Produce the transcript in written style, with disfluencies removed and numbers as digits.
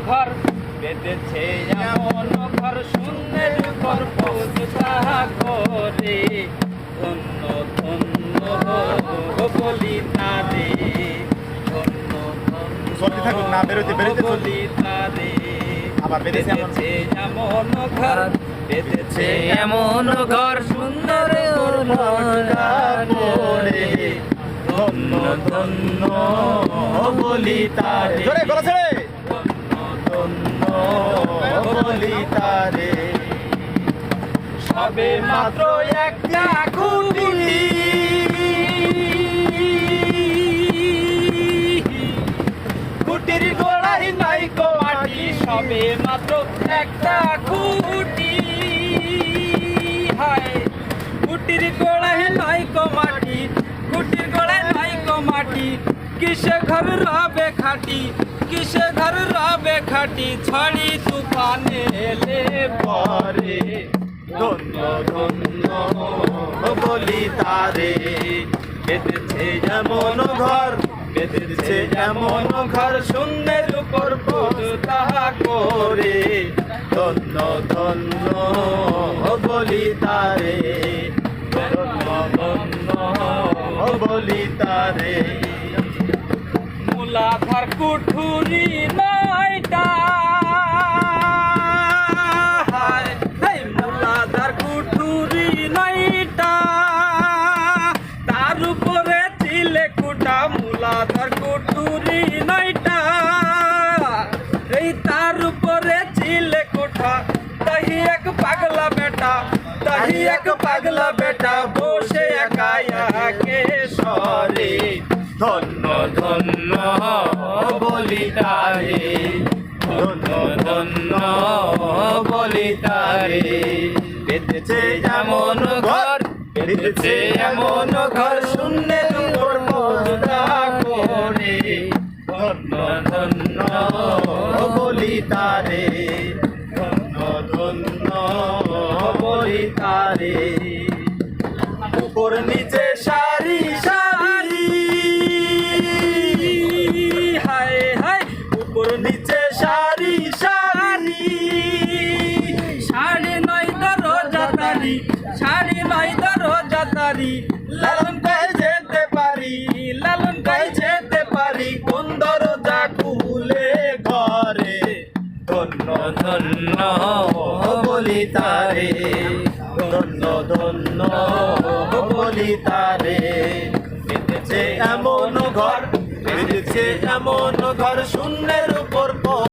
ঘর বেঁধেছে এমন ঘর শূন্যের উপর পৌঁছতা করে ধন্য ধন্য বলি তারে ধন্য ধন্য বলি তারে বেঁধেছে এমন ঘর বেঁধেছে এমন ঘর সুন্দর করে ধন্য ধন্য বলি তারে ধন্য বলি তারে সবে মাত্র একটা খুঁটি খুঁটির গোড়ায় নাই মাটি সবে মাত্র একটা খুঁটি হায় খুঁটির গোড়ায় নাই মাটি খুঁটির গোড়ায় নাই মাটি কিসে ঘর রবে খাটি কিসে ঘর রবে খাটি ছড়ি তুফানে এলে পরে ধন্য ধন্য বলি তারে বেঁধেছে এমন ঘর বেঁধেছে এমন ঘর শূন্যের উপর পৌঁছতা করে ধন্য ধন্য বলি তারে ধন্য ধন্য বলি তারে মূলাধার কুঠুরি নয়টা মূলাধার কুঠুরি নয়টা তার উপরে চিলে কুটা মূলাধার কুঠুরি নয়টা এই তার উপরে চিলে কুঠা তাহি এক পাগলা বেটা তাহি এক পাগলা বেটা বসে একা একে সরে ধন্য ধন্য বলি তারে ধন্য ধন্য বলি তারে বেঁধেছে এমন ঘর বেঁধেছে এমন ঘর শূন্যের উপর পৌঁছতা করে ধন্য ধন্য বলি তারে ধন্য ধন্য বলি তারে উপর নিচে সারি সারি হায় হায় উপর নিচে সারি সারি সাড়ে নয় দরজা তারি সাড়ে নয় দরজা তারি লালন গায়ে যেতে পারি লালন গায়ে যেতে পারি কোন দরজা খুলে ঘরে ধন্য ধন্য